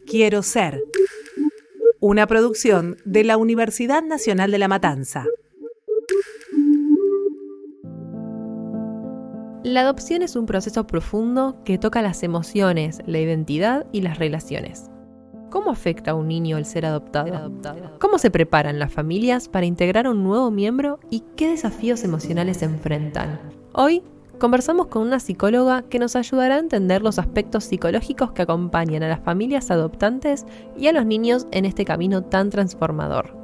Quiero ser. Una producción de la Universidad Nacional de La Matanza. La adopción es un proceso profundo que toca las emociones, la identidad y las relaciones. ¿Cómo afecta a un niño el ser adoptado? ¿Cómo se preparan las familias para integrar a un nuevo miembro y qué desafíos emocionales se enfrentan? Hoy conversamos con una psicóloga que nos ayudará a entender los aspectos psicológicos que acompañan a las familias adoptantes y a los niños en este camino tan transformador.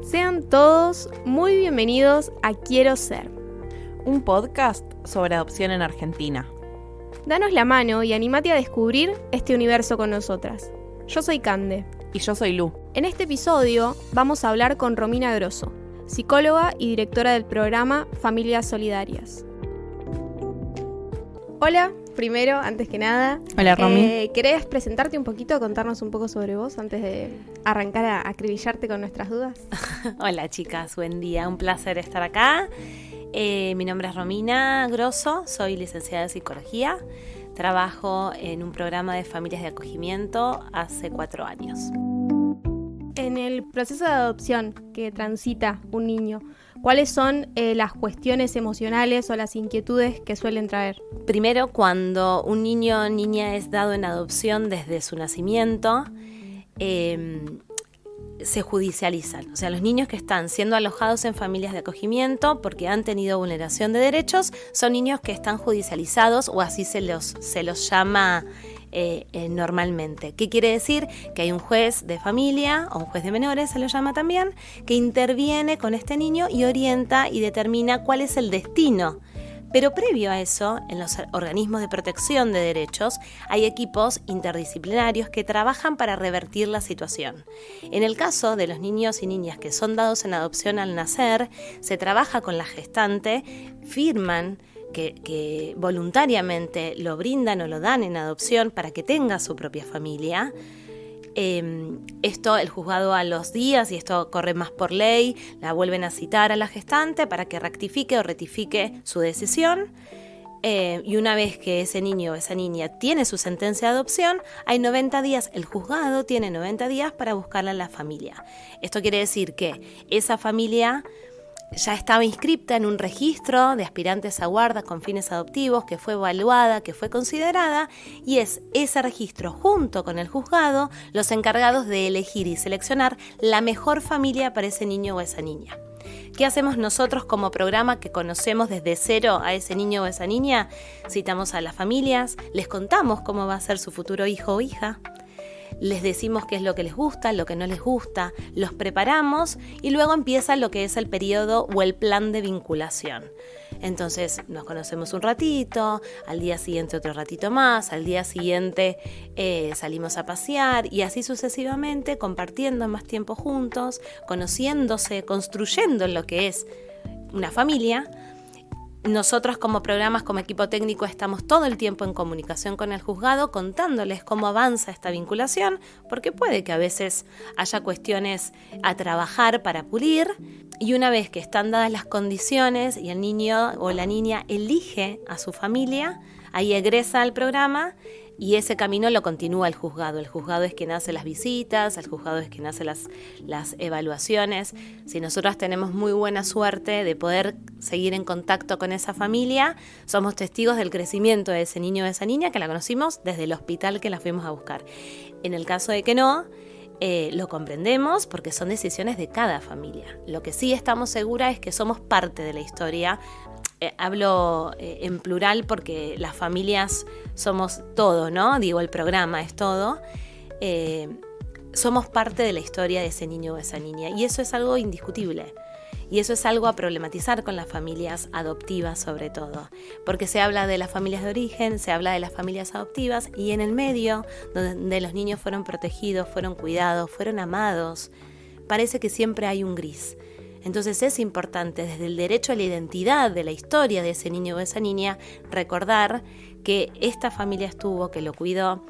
Sean todos muy bienvenidos a Quiero Ser, un podcast sobre adopción en Argentina. Danos la mano y anímate a descubrir este universo con nosotras. Yo soy Cande. Y yo soy Lu. En este episodio vamos a hablar con Romina Grosso, psicóloga y directora del programa Familias Solidarias. Hola, primero, antes que nada. Hola, Romy. ¿Querés presentarte un poquito, contarnos un poco sobre vos antes de arrancar a acribillarte con nuestras dudas? Hola chicas, buen día, un placer estar acá. Mi nombre es Romina Grosso, soy licenciada en Psicología. Trabajo en un programa de familias de acogimiento hace 4 años. En el proceso de adopción que transita un niño, ¿cuáles son las cuestiones emocionales o las inquietudes que suelen traer? Primero, cuando un niño o niña es dado en adopción desde su nacimiento, se judicializan. O sea, los niños que están siendo alojados en familias de acogimiento porque han tenido vulneración de derechos son niños que están judicializados, o así se los llama normalmente. ¿Qué quiere decir? Que hay un juez de familia o un juez de menores, se lo llama también, que interviene con este niño y orienta y determina cuál es el destino. Pero previo a eso, en los organismos de protección de derechos, hay equipos interdisciplinarios que trabajan para revertir la situación. En el caso de los niños y niñas que son dados en adopción al nacer, se trabaja con la gestante, firman que voluntariamente lo brindan o lo dan en adopción para que tenga su propia familia. Esto el juzgado a los días, y esto corre más por ley, la vuelven a citar a la gestante para que rectifique o retifique su decisión. Y una vez que ese niño o esa niña tiene su sentencia de adopción, hay 90 días, el juzgado tiene 90 días para buscarla a la familia. Esto quiere decir que esa familia ya estaba inscripta en un registro de aspirantes a guarda con fines adoptivos, que fue evaluada, que fue considerada, y es ese registro junto con el juzgado los encargados de elegir y seleccionar la mejor familia para ese niño o esa niña. ¿Qué hacemos nosotros como programa que conocemos desde cero a ese niño o esa niña? Citamos a las familias, les contamos cómo va a ser su futuro hijo o hija, les decimos qué es lo que les gusta, lo que no les gusta, los preparamos y luego empieza lo que es el periodo o el plan de vinculación. Entonces nos conocemos un ratito, al día siguiente otro ratito más, al día siguiente salimos a pasear y así sucesivamente, compartiendo más tiempo juntos, conociéndose, construyendo lo que es una familia. Nosotros como programas, como equipo técnico, estamos todo el tiempo en comunicación con el juzgado, contándoles cómo avanza esta vinculación, porque puede que a veces haya cuestiones a trabajar para pulir, y una vez que están dadas las condiciones y el niño o la niña elige a su familia, ahí egresa al programa y ese camino lo continúa el juzgado. El juzgado es quien hace las visitas, el juzgado es quien hace las evaluaciones. Si nosotros tenemos muy buena suerte de poder seguir en contacto con esa familia, somos testigos del crecimiento de ese niño o de esa niña que la conocimos desde el hospital que la fuimos a buscar. En el caso de que no, lo comprendemos porque son decisiones de cada familia. Lo que sí estamos seguras es que somos parte de la historia. Hablo en plural porque las familias somos todo, ¿no? Digo, el programa es todo. Somos parte de la historia de ese niño o esa niña y eso es algo indiscutible. Y eso es algo a problematizar con las familias adoptivas sobre todo, porque se habla de las familias de origen, se habla de las familias adoptivas y en el medio, donde los niños fueron protegidos, fueron cuidados, fueron amados, parece que siempre hay un gris. Entonces es importante desde el derecho a la identidad de la historia de ese niño o esa niña recordar que esta familia estuvo, que lo cuidó.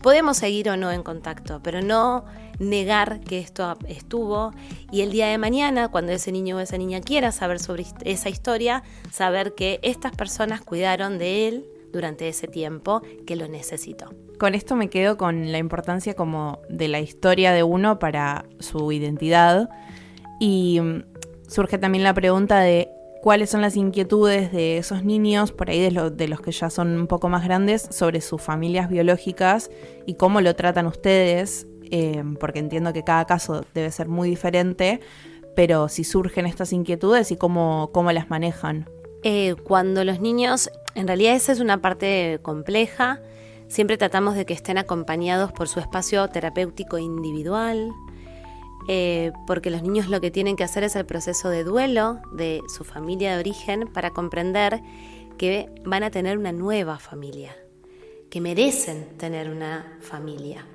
Podemos seguir o no en contacto, pero no negar que esto estuvo y el día de mañana, cuando ese niño o esa niña quiera saber sobre esa historia, saber que estas personas cuidaron de él durante ese tiempo que lo necesitó. Con esto me quedo con la importancia como de la historia de uno para su identidad, y surge también la pregunta de cuáles son las inquietudes de esos niños, por ahí de los que ya son un poco más grandes, sobre sus familias biológicas y cómo lo tratan ustedes, porque entiendo que cada caso debe ser muy diferente, pero si surgen estas inquietudes y cómo las manejan. Cuando los niños, en realidad esa es una parte compleja, siempre tratamos de que estén acompañados por su espacio terapéutico individual, porque los niños lo que tienen que hacer es el proceso de duelo de su familia de origen para comprender que van a tener una nueva familia, que merecen tener una familia.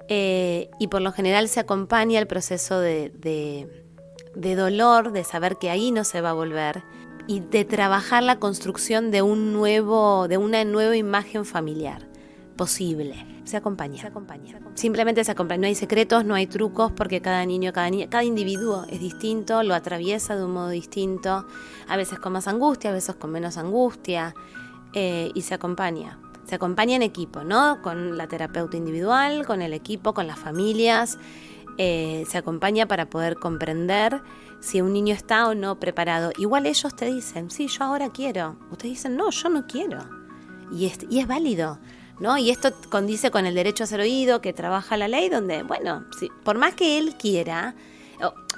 Y por lo general se acompaña el proceso de dolor, de saber que ahí no se va a volver, y de trabajar la construcción de una nueva imagen familiar posible. Se acompaña. Simplemente se acompaña. No hay secretos, no hay trucos, porque cada niño, cada individuo es distinto, lo atraviesa de un modo distinto, a veces con más angustia, a veces con menos angustia, y se acompaña. Se acompaña en equipo, ¿no? Con la terapeuta individual, con el equipo, con las familias. Se acompaña para poder comprender si un niño está o no preparado. Igual ellos te dicen, sí, yo ahora quiero. Ustedes dicen, no, yo no quiero. Y es válido, ¿no? Y esto condice con el derecho a ser oído que trabaja la ley, donde, bueno, sí, por más que él quiera,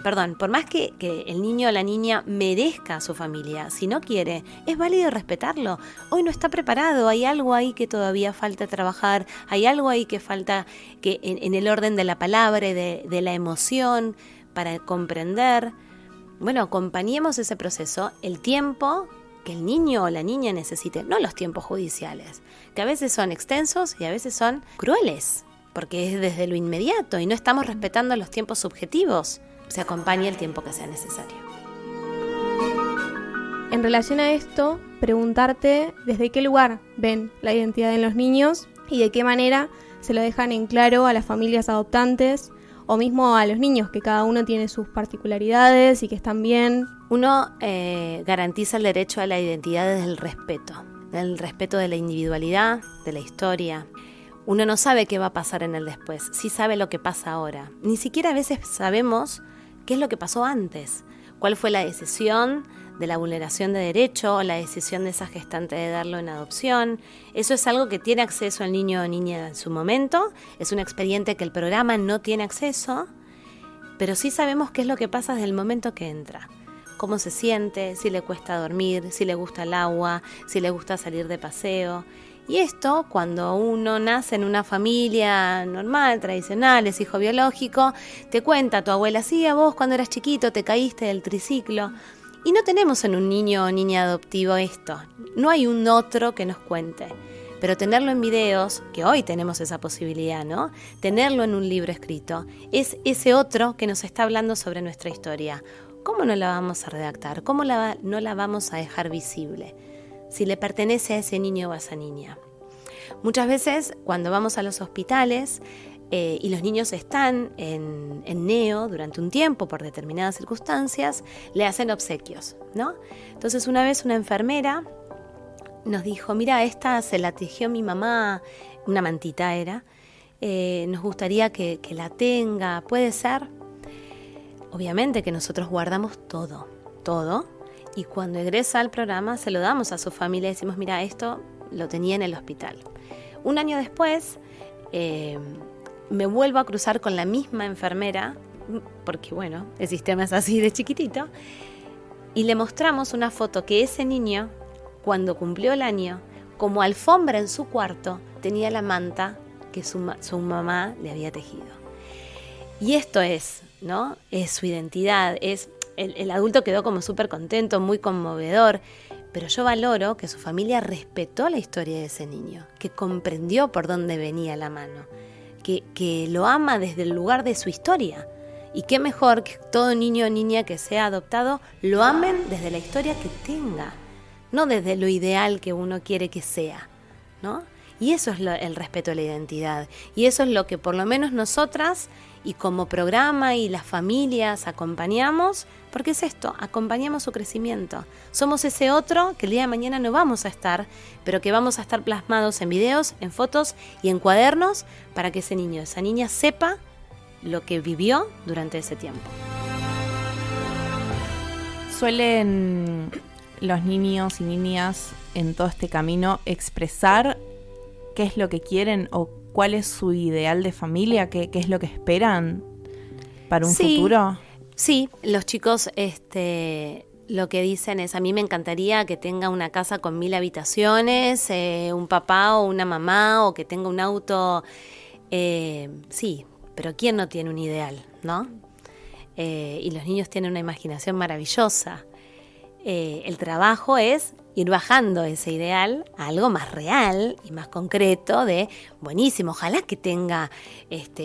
por más que el niño o la niña merezca a su familia, si no quiere, es válido respetarlo. Hoy no está preparado, hay algo ahí que todavía falta trabajar, hay algo ahí que falta que en el orden de la palabra y de la emoción para comprender. Bueno, acompañemos ese proceso el tiempo que el niño o la niña necesite, no los tiempos judiciales, que a veces son extensos y a veces son crueles, porque es desde lo inmediato y no estamos respetando los tiempos subjetivos. Se acompaña el tiempo que sea necesario. En relación a esto, preguntarte desde qué lugar ven la identidad en los niños y de qué manera se lo dejan en claro a las familias adoptantes o mismo a los niños, que cada uno tiene sus particularidades y que están bien. Uno garantiza el derecho a la identidad desde el respeto de la individualidad, de la historia. Uno no sabe qué va a pasar en el después, sí sabe lo que pasa ahora. Ni siquiera a veces sabemos qué es lo que pasó antes, cuál fue la decisión de la vulneración de derecho o la decisión de esa gestante de darlo en adopción. Eso es algo que tiene acceso el niño o niña en su momento, es un expediente que el programa no tiene acceso, pero sí sabemos qué es lo que pasa desde el momento que entra. Cómo se siente, si le cuesta dormir, si le gusta el agua, si le gusta salir de paseo. Y esto, cuando uno nace en una familia normal, tradicional, es hijo biológico, te cuenta tu abuela, sí, a vos cuando eras chiquito te caíste del triciclo. Y no tenemos en un niño o niña adoptivo esto. No hay un otro que nos cuente. Pero tenerlo en videos, que hoy tenemos esa posibilidad, ¿no? Tenerlo en un libro escrito, es ese otro que nos está hablando sobre nuestra historia. ¿Cómo no la vamos a redactar? ¿Cómo no la vamos a dejar visible? Si le pertenece a ese niño o a esa niña. Muchas veces cuando vamos a los hospitales y los niños están en neo durante un tiempo por determinadas circunstancias, le hacen obsequios, ¿no? Entonces una vez una enfermera nos dijo, mira, esta se la tejió mi mamá, una mantita era, nos gustaría que la tenga, ¿puede ser? Obviamente que nosotros guardamos todo, y cuando egresa al programa se lo damos a su familia y decimos, mira, esto lo tenía en el hospital. Un año después me vuelvo a cruzar con la misma enfermera, porque bueno, el sistema es así de chiquitito, y le mostramos una foto que ese niño, cuando cumplió el año, como alfombra en su cuarto, tenía la manta que su mamá le había tejido. Y esto es, ¿no? Es su identidad, es... El adulto quedó como súper contento, muy conmovedor, pero yo valoro que su familia respetó la historia de ese niño, que comprendió por dónde venía la mano, que lo ama desde el lugar de su historia. Y qué mejor que todo niño o niña que sea adoptado lo amen desde la historia que tenga, no desde lo ideal que uno quiere que sea, ¿no? Y eso es el respeto a la identidad, y eso es lo que por lo menos nosotras y como programa y las familias acompañamos, porque es esto, acompañamos su crecimiento. Somos ese otro que el día de mañana no vamos a estar, pero que vamos a estar plasmados en videos, en fotos y en cuadernos para que ese niño, esa niña sepa lo que vivió durante ese tiempo. ¿Suelen los niños y niñas en todo este camino expresar qué es lo que quieren o cuál es su ideal de familia, qué es lo que esperan para un futuro? Sí, los chicos lo que dicen es: a mí me encantaría que tenga una casa con 1000 habitaciones, un papá o una mamá, o que tenga un auto. Sí, pero ¿quién no tiene un ideal, no? Y los niños tienen una imaginación maravillosa. El trabajo es ir bajando ese ideal a algo más real y más concreto de, buenísimo, ojalá que tenga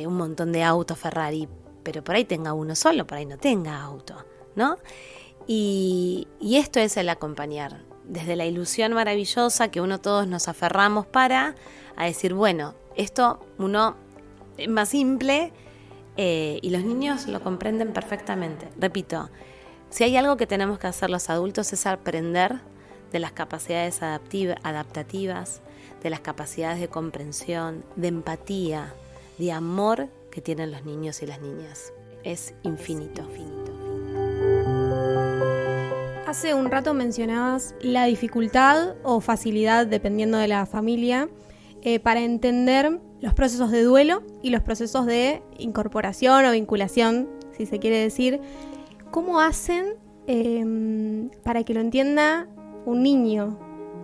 un montón de autos Ferrari, pero por ahí tenga uno solo, por ahí no tenga auto, ¿no? Y esto es el acompañar, desde la ilusión maravillosa que uno todos nos aferramos a decir, bueno, esto uno es más simple y los niños lo comprenden perfectamente. Repito, si hay algo que tenemos que hacer los adultos es aprender de las capacidades adaptativas, de las capacidades de comprensión, de empatía, de amor que tienen los niños y las niñas. Es infinito. Hace un rato mencionabas la dificultad o facilidad, dependiendo de la familia, para entender los procesos de duelo y los procesos de incorporación o vinculación, si se quiere decir. ¿Cómo hacen para que lo entienda un niño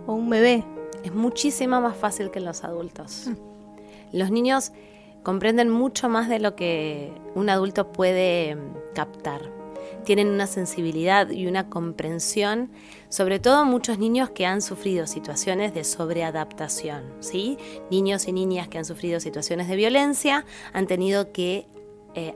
o un bebé? Es muchísimo más fácil que los adultos. Los niños comprenden mucho más de lo que un adulto puede captar. Tienen una sensibilidad y una comprensión, sobre todo muchos niños que han sufrido situaciones de sobreadaptación, ¿sí? Niños y niñas que han sufrido situaciones de violencia han tenido que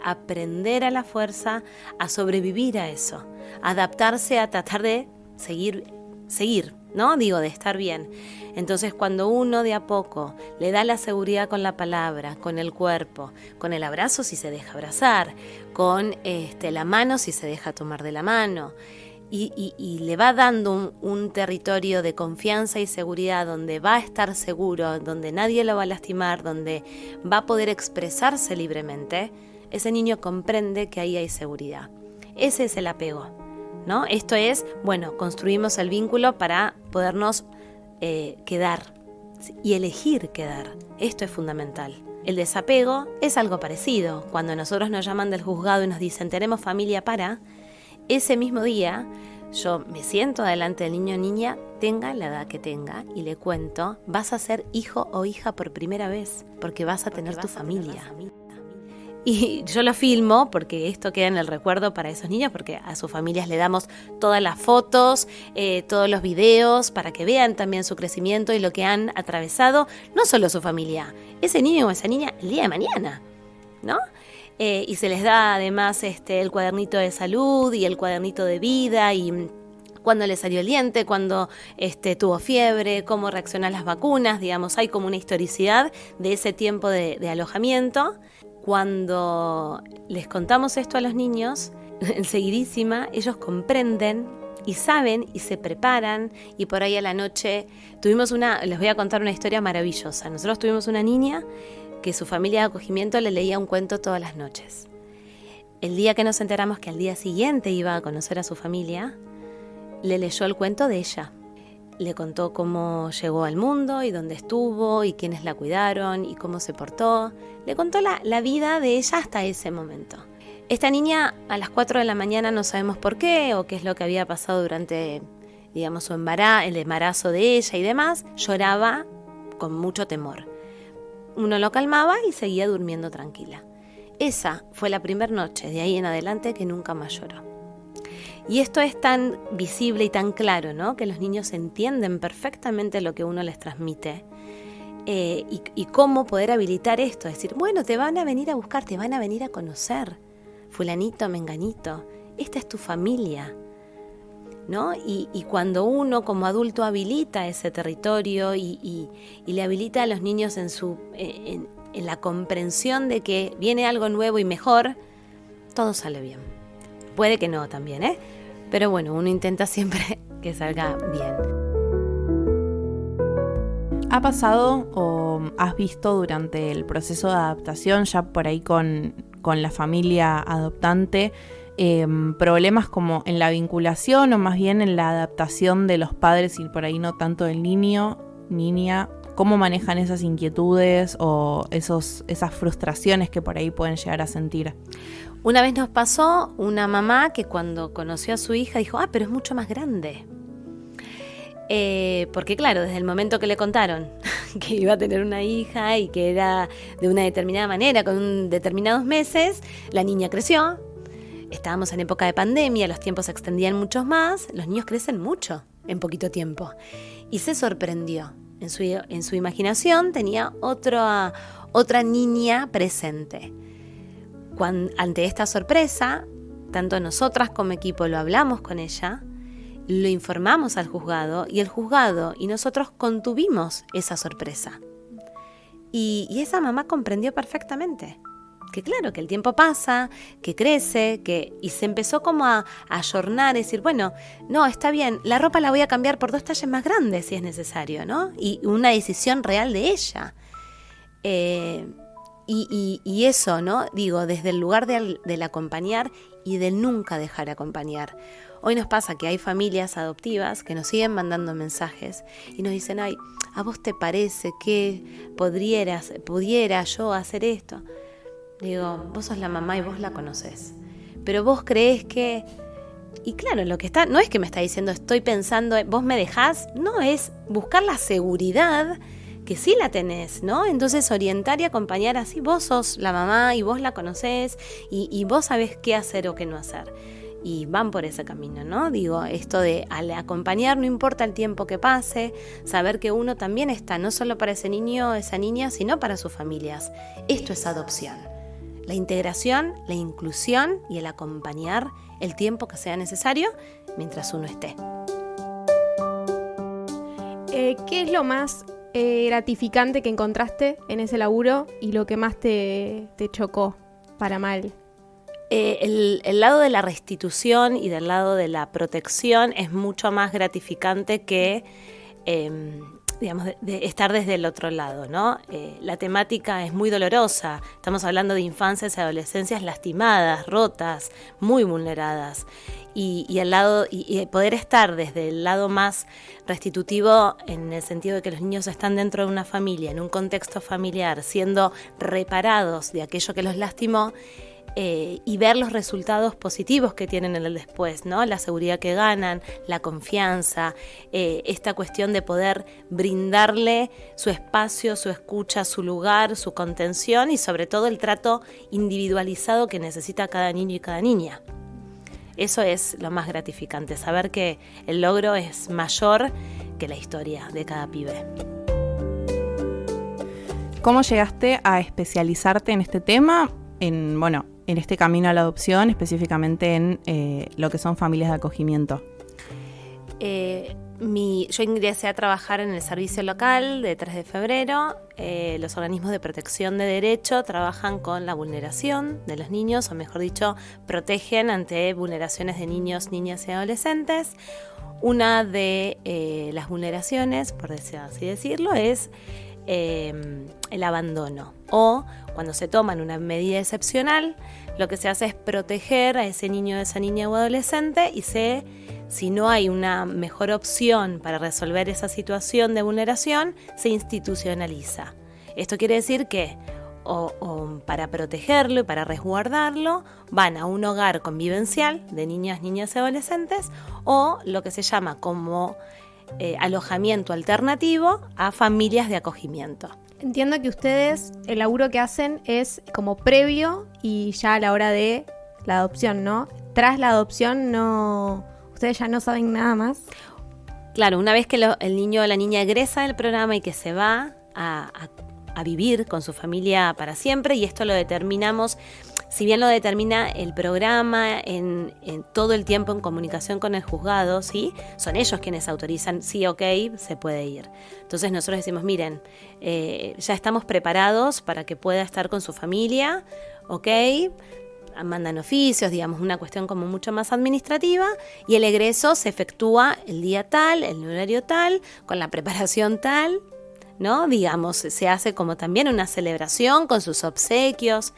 aprender a la fuerza a sobrevivir a eso, adaptarse a tratar de seguir, ¿no? Digo, de estar bien. Entonces, cuando uno de a poco le da la seguridad con la palabra, con el cuerpo, con el abrazo si se deja abrazar, con la mano si se deja tomar de la mano, y le va dando un territorio de confianza y seguridad donde va a estar seguro, donde nadie lo va a lastimar, donde va a poder expresarse libremente, ese niño comprende que ahí hay seguridad. Ese es el apego, ¿no? Esto es, bueno, construimos el vínculo para podernos quedar y elegir quedar. Esto es fundamental. El desapego es algo parecido. Cuando nosotros nos llaman del juzgado y nos dicen tenemos familia para, ese mismo día yo me siento delante del niño o niña, tenga la edad que tenga, y le cuento, vas a ser hijo o hija por primera vez, porque vas a tener tu familia. Y yo lo filmo porque esto queda en el recuerdo para esos niños, porque a sus familias le damos todas las fotos, todos los videos, para que vean también su crecimiento y lo que han atravesado, no solo su familia, ese niño o esa niña el día de mañana, ¿no? Y se les da además el cuadernito de salud y el cuadernito de vida, y cuando le salió el diente, cuando tuvo fiebre, cómo reaccionan las vacunas, digamos, hay como una historicidad de ese tiempo de alojamiento. Cuando les contamos esto a los niños, enseguidísima ellos comprenden y saben y se preparan, y por ahí a la noche les voy a contar una historia maravillosa. Nosotros tuvimos una niña que su familia de acogimiento le leía un cuento todas las noches. El día que nos enteramos que al día siguiente iba a conocer a su familia, le leyó el cuento de ella. Le contó cómo llegó al mundo y dónde estuvo y quiénes la cuidaron y cómo se portó. Le contó la vida de ella hasta ese momento. Esta niña a las 4 de la mañana, no sabemos por qué o qué es lo que había pasado durante, digamos, el embarazo de ella y demás, lloraba con mucho temor. Uno lo calmaba y seguía durmiendo tranquila. Esa fue la primera noche, de ahí en adelante, que nunca más lloró. Y esto es tan visible y tan claro, ¿no? Que los niños entienden perfectamente lo que uno les transmite y cómo poder habilitar esto. Es decir, bueno, te van a venir a buscar, te van a venir a conocer. Fulanito, menganito, esta es tu familia, ¿no? Y cuando uno como adulto habilita ese territorio y le habilita a los niños en la comprensión de que viene algo nuevo y mejor, todo sale bien. Puede que no también, pero bueno, uno intenta siempre que salga bien. ¿Ha pasado o has visto durante el proceso de adaptación, ya por ahí con la familia adoptante, problemas como en la vinculación o más bien en la adaptación de los padres y por ahí no tanto del niño, niña? ¿Cómo manejan esas inquietudes o esas frustraciones que por ahí pueden llegar a sentir? Una vez nos pasó una mamá que cuando conoció a su hija dijo, pero es mucho más grande. Porque claro, desde el momento que le contaron que iba a tener una hija y que era de una determinada manera, con determinados meses, la niña creció. Estábamos en época de pandemia, los tiempos se extendían mucho más, los niños crecen mucho en poquito tiempo. Y se sorprendió. En su imaginación tenía otra niña presente. Ante esta sorpresa, tanto nosotras como equipo lo hablamos con ella, lo informamos al juzgado y el juzgado y nosotros contuvimos esa sorpresa. Y esa mamá comprendió perfectamente que claro, que el tiempo pasa, que crece, y se empezó como a ayornar, decir, bueno, no, está bien, la ropa la voy a cambiar por 2 tallas más grandes si es necesario, ¿no? Y una decisión real de ella. Y eso, ¿no? Digo, desde el lugar del acompañar y de nunca dejar acompañar. Hoy nos pasa que hay familias adoptivas que nos siguen mandando mensajes y nos dicen, ay, ¿a vos te parece que pudiera yo hacer esto? Digo, vos sos la mamá y vos la conocés. Pero vos creés que... Y claro, lo que está... No es que me está diciendo, estoy pensando, vos me dejás. No, es buscar la seguridad que sí la tenés, ¿no? Entonces orientar y acompañar así. Vos sos la mamá y vos la conocés y vos sabés qué hacer o qué no hacer. Y van por ese camino, ¿no? Digo, esto de al acompañar no importa el tiempo que pase, saber que uno también está, no solo para ese niño, esa niña, sino para sus familias. Esto es adopción. La integración, la inclusión y el acompañar el tiempo que sea necesario mientras uno esté. ¿Qué es lo más gratificante que encontraste en ese laburo y lo que más te chocó para mal? El lado de la restitución y del lado de la protección es mucho más gratificante que... digamos, de estar desde el otro lado, ¿no? La temática es muy dolorosa. Estamos hablando de infancias y adolescencias lastimadas, rotas, muy vulneradas. Y poder estar desde el lado más restitutivo, en el sentido de que los niños están dentro de una familia, en un contexto familiar, siendo reparados de aquello que los lastimó, y ver los resultados positivos que tienen en el después, ¿no? La seguridad que ganan, la confianza, esta cuestión de poder brindarle su espacio, su escucha, su lugar, su contención y sobre todo el trato individualizado que necesita cada niño y cada niña. Eso es lo más gratificante, saber que el logro es mayor que la historia de cada pibe. ¿Cómo llegaste a especializarte en este tema? En este camino a la adopción, específicamente en lo que son familias de acogimiento. Yo ingresé a trabajar en el servicio local de 3 de febrero. Los organismos de protección de derecho trabajan con la vulneración de los niños, o mejor dicho, protegen ante vulneraciones de niños, niñas y adolescentes. Una de las vulneraciones, por así decirlo, es el abandono, o cuando se toman una medida excepcional, lo que se hace es proteger a ese niño, esa niña o adolescente y si no hay una mejor opción para resolver esa situación de vulneración, se institucionaliza. Esto quiere decir que o para protegerlo y para resguardarlo van a un hogar convivencial de niñas y adolescentes, o lo que se llama como alojamiento alternativo a familias de acogimiento. Entiendo que ustedes, el laburo que hacen es como previo y ya a la hora de la adopción, ¿no? Tras la adopción ustedes ya no saben nada más. Claro, una vez que el niño o la niña egresa del programa y que se va a vivir con su familia para siempre, y esto lo determinamos si bien lo determina el programa en todo el tiempo en comunicación con el juzgado, ¿sí? Son ellos quienes autorizan, sí, ok, se puede ir. Entonces nosotros decimos, miren, ya estamos preparados para que pueda estar con su familia, ok, mandan oficios, digamos, una cuestión como mucho más administrativa, y el egreso se efectúa el día tal, el horario tal, con la preparación tal, ¿no? Digamos, se hace como también una celebración con sus obsequios.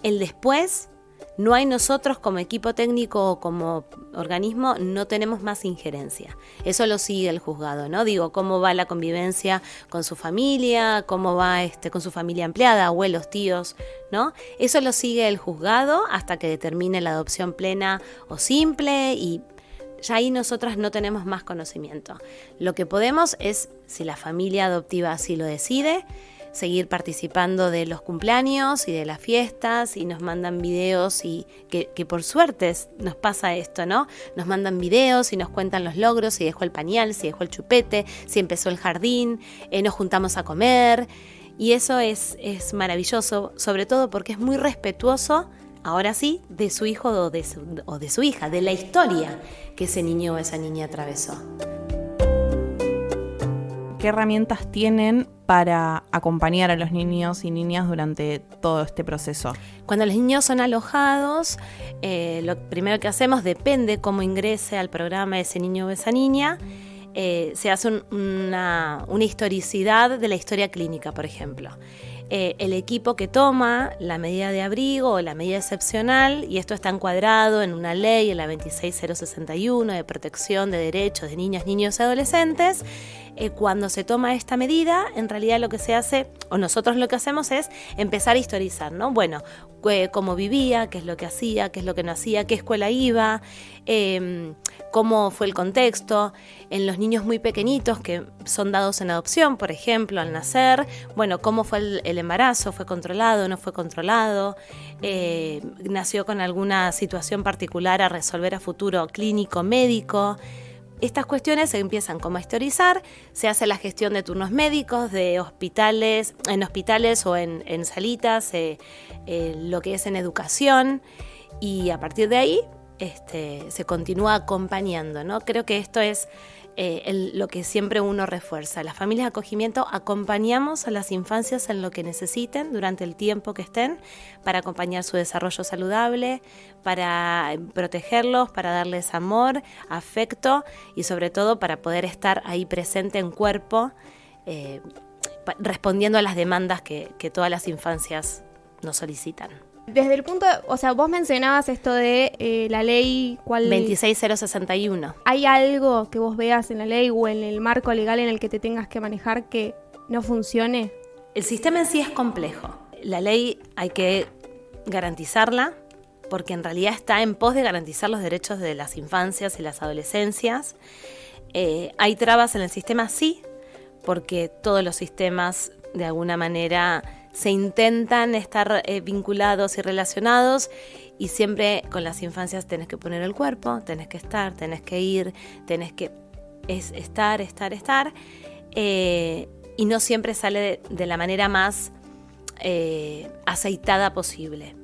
El después, no hay nosotros como equipo técnico o como organismo, no tenemos más injerencia. Eso lo sigue el juzgado, ¿no? Digo, cómo va la convivencia con su familia, cómo va con su familia ampliada, abuelos, tíos, ¿no? Eso lo sigue el juzgado hasta que determine la adopción plena o simple, y ya ahí nosotras no tenemos más conocimiento. Lo que podemos es, si la familia adoptiva así lo decide, seguir participando de los cumpleaños y de las fiestas, y nos mandan videos, y que por suerte nos pasa esto, ¿no? Nos mandan videos y nos cuentan los logros, si dejó el pañal, si dejó el chupete, si empezó el jardín, nos juntamos a comer, y eso es maravilloso, sobre todo porque es muy respetuoso, ahora sí, de su hijo o de su hija, de la historia que ese niño o esa niña atravesó. ¿Qué herramientas tienen para acompañar a los niños y niñas durante todo este proceso? Cuando los niños son alojados, lo primero que hacemos, depende cómo ingrese al programa ese niño o esa niña, se hace una historicidad de la historia clínica, por ejemplo. El equipo que toma la medida de abrigo o la medida excepcional, y esto está encuadrado en una ley, en la 26061, de protección de derechos de niñas, niños y adolescentes. Cuando se toma esta medida, en realidad lo que se hace, o nosotros lo que hacemos, es empezar a historizar, ¿no? Bueno, cómo vivía, qué es lo que hacía, qué es lo que no hacía, qué escuela iba, cómo fue el contexto. En los niños muy pequeñitos que son dados en adopción, por ejemplo, al nacer, bueno, cómo fue el embarazo, fue controlado, no fue controlado, nació con alguna situación particular a resolver a futuro clínico, médico. Estas cuestiones se empiezan como a historizar, se hace la gestión de turnos médicos, de hospitales, en hospitales o en salitas, lo que es en educación, y a partir de ahí se continúa acompañando, ¿no? Creo que esto es lo que siempre uno refuerza. Las familias de acogimiento acompañamos a las infancias en lo que necesiten durante el tiempo que estén, para acompañar su desarrollo saludable, para protegerlos, para darles amor, afecto, y sobre todo para poder estar ahí presente en cuerpo, respondiendo a las demandas que todas las infancias nos solicitan. Desde el punto, o sea, vos mencionabas esto de la ley, ¿cuál? 26061. ¿Hay algo que vos veas en la ley o en el marco legal en el que te tengas que manejar que no funcione? El sistema en sí es complejo. La ley hay que garantizarla, porque en realidad está en pos de garantizar los derechos de las infancias y las adolescencias. ¿Hay trabas en el sistema? Sí, porque todos los sistemas de alguna manera se intentan estar vinculados y relacionados, y siempre con las infancias tenés que poner el cuerpo, tenés que estar, tenés que ir, tenés que estar, y no siempre sale de la manera más aceitada posible.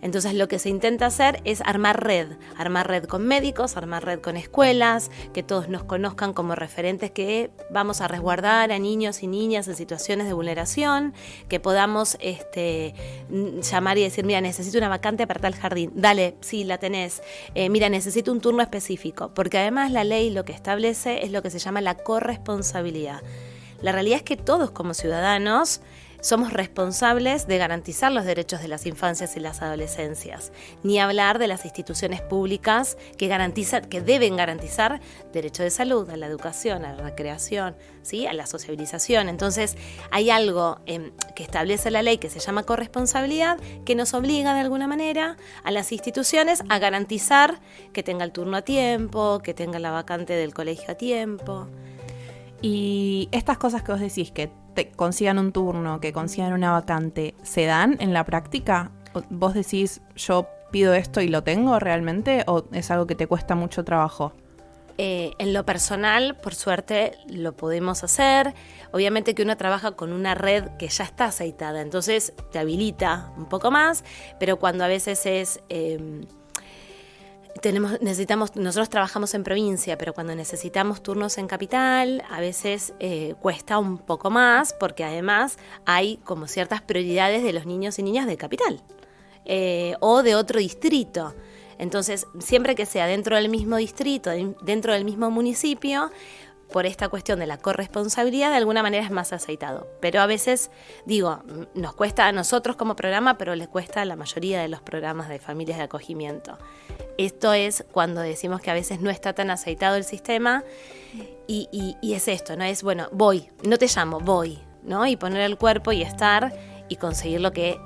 Entonces lo que se intenta hacer es armar red con médicos, armar red con escuelas, que todos nos conozcan como referentes que vamos a resguardar a niños y niñas en situaciones de vulneración, que podamos llamar y decir, mira, necesito una vacante para tal jardín, dale, sí, la tenés, mira, necesito un turno específico, porque además la ley lo que establece es lo que se llama la corresponsabilidad. La realidad es que todos como ciudadanos somos responsables de garantizar los derechos de las infancias y las adolescencias, ni hablar de las instituciones públicas que deben garantizar derecho de salud, a la educación, a la recreación, ¿sí? A la sociabilización. Entonces, hay algo que establece la ley que se llama corresponsabilidad, que nos obliga de alguna manera a las instituciones a garantizar que tenga el turno a tiempo, que tenga la vacante del colegio a tiempo. Y estas cosas que vos decís, que te consigan un turno, que consigan una vacante, ¿se dan en la práctica? ¿Vos decís, yo pido esto y lo tengo realmente? ¿O es algo que te cuesta mucho trabajo? En lo personal, por suerte, lo podemos hacer. Obviamente que uno trabaja con una red que ya está aceitada, entonces te habilita un poco más, pero cuando a veces es... nosotros trabajamos en provincia, pero cuando necesitamos turnos en capital, a veces cuesta un poco más, porque además hay como ciertas prioridades de los niños y niñas de capital o de otro distrito. Entonces, siempre que sea dentro del mismo distrito, dentro del mismo municipio, por esta cuestión de la corresponsabilidad, de alguna manera es más aceitado. Pero a veces, nos cuesta a nosotros como programa, pero les cuesta a la mayoría de los programas de familias de acogimiento. Esto es cuando decimos que a veces no está tan aceitado el sistema y es esto, ¿no? Es, bueno, voy, no te llamo, voy, ¿no? Y poner el cuerpo y estar y conseguir lo que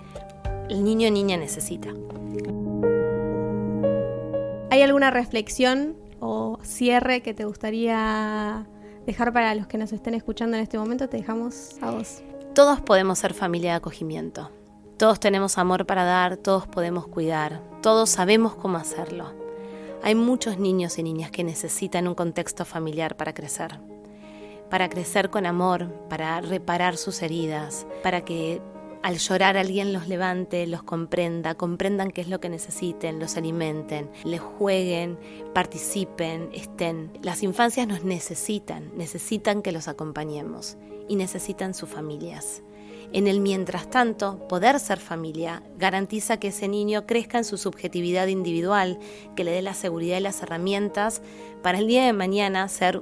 el niño o niña necesita. ¿Hay alguna reflexión o cierre que te gustaría dejar para los que nos estén escuchando en este momento? Te dejamos a vos. Todos podemos ser familia de acogimiento. Todos tenemos amor para dar, todos podemos cuidar, todos sabemos cómo hacerlo. Hay muchos niños y niñas que necesitan un contexto familiar para crecer con amor, para reparar sus heridas, para que al llorar alguien los levante, los comprendan qué es lo que necesiten, los alimenten, les jueguen, participen, estén. Las infancias nos necesitan que los acompañemos y necesitan sus familias. En el mientras tanto, poder ser familia garantiza que ese niño crezca en su subjetividad individual, que le dé la seguridad y las herramientas para el día de mañana ser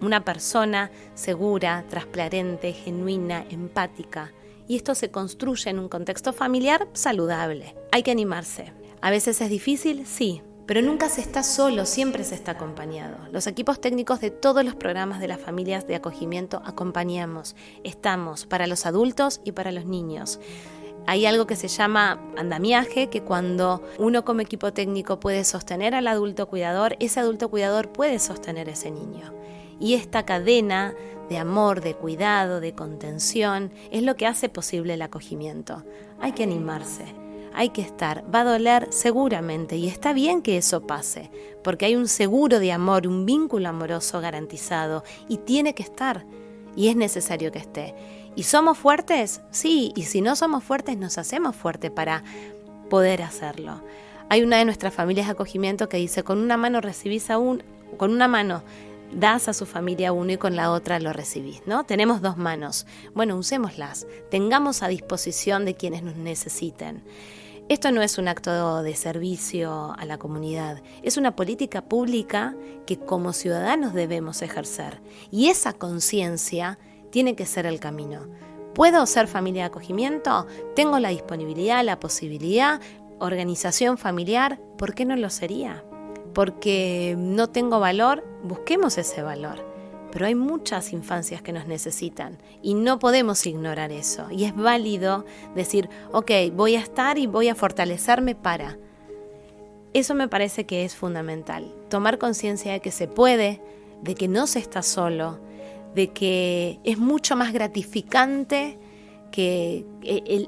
una persona segura, transparente, genuina, empática. Y esto se construye en un contexto familiar saludable. Hay que animarse. A veces es difícil, sí, pero nunca se está solo, siempre se está acompañado. Los equipos técnicos de todos los programas de las familias de acogimiento acompañamos. Estamos para los adultos y para los niños. Hay algo que se llama andamiaje, que cuando uno como equipo técnico puede sostener al adulto cuidador, ese adulto cuidador puede sostener a ese niño. Y esta cadena de amor, de cuidado, de contención, es lo que hace posible el acogimiento. Hay que animarse, hay que estar. Va a doler seguramente y está bien que eso pase, porque hay un seguro de amor, un vínculo amoroso garantizado y tiene que estar y es necesario que esté. ¿Y somos fuertes? Sí, y si no somos fuertes nos hacemos fuertes para poder hacerlo. Hay una de nuestras familias de acogimiento que dice, con una mano recibís con una mano das a su familia uno y con la otra lo recibís, ¿no? Tenemos dos manos. Bueno, usémoslas, tengamos a disposición de quienes nos necesiten. Esto no es un acto de servicio a la comunidad, es una política pública que como ciudadanos debemos ejercer. Y esa conciencia tiene que ser el camino. ¿Puedo ser familia de acogimiento? ¿Tengo la disponibilidad, la posibilidad? ¿Organización familiar? ¿Por qué no lo sería? Porque no tengo valor, busquemos ese valor. Pero hay muchas infancias que nos necesitan y no podemos ignorar eso. Y es válido decir, ok, voy a estar y voy a fortalecerme para. Eso me parece que es fundamental. Tomar conciencia de que se puede, de que no se está solo, de que es mucho más gratificante que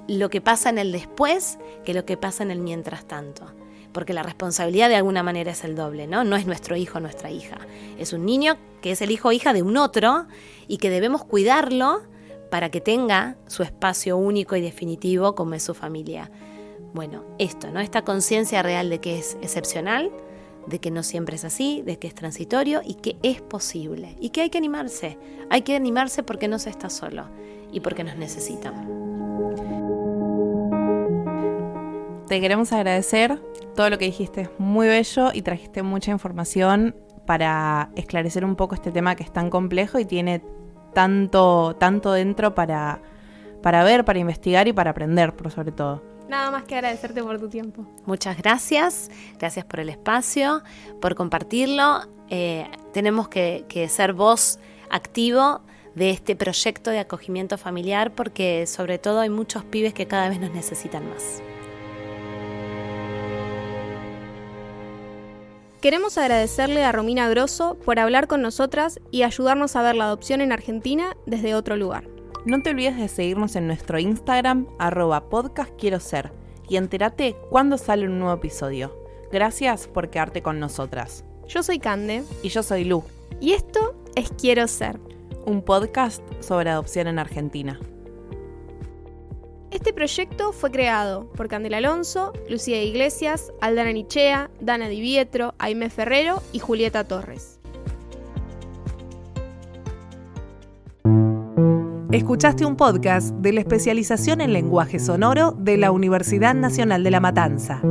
lo que pasa en el después que lo que pasa en el mientras tanto. Porque la responsabilidad de alguna manera es el doble, ¿no? No es nuestro hijo o nuestra hija. Es un niño que es el hijo o hija de un otro y que debemos cuidarlo para que tenga su espacio único y definitivo como es su familia. Bueno, esto, ¿no? Esta conciencia real de que es excepcional, de que no siempre es así, de que es transitorio y que es posible. Y que hay que animarse. Hay que animarse porque no se está solo y porque nos necesitan. Te queremos agradecer. Todo lo que dijiste es muy bello y trajiste mucha información para esclarecer un poco este tema que es tan complejo y tiene tanto dentro para ver, para investigar y para aprender, por sobre todo. Nada más que agradecerte por tu tiempo. Muchas gracias por el espacio, por compartirlo. Tenemos que ser voz activo de este proyecto de acogimiento familiar porque sobre todo hay muchos pibes que cada vez nos necesitan más. Queremos agradecerle a Romina Grosso por hablar con nosotras y ayudarnos a ver la adopción en Argentina desde otro lugar. No te olvides de seguirnos en nuestro Instagram, @podcastquieroser, y entérate cuándo sale un nuevo episodio. Gracias por quedarte con nosotras. Yo soy Cande Y yo soy Lu, y esto es Quiero Ser. un podcast sobre adopción en Argentina. Este proyecto fue creado por Candela Alonso, Lucía Iglesias, Aldana Nichea, Dana Di Pietro, Aimé Ferrero y Julieta Torres. Escuchaste un podcast de la especialización en lenguaje sonoro de la Universidad Nacional de La Matanza.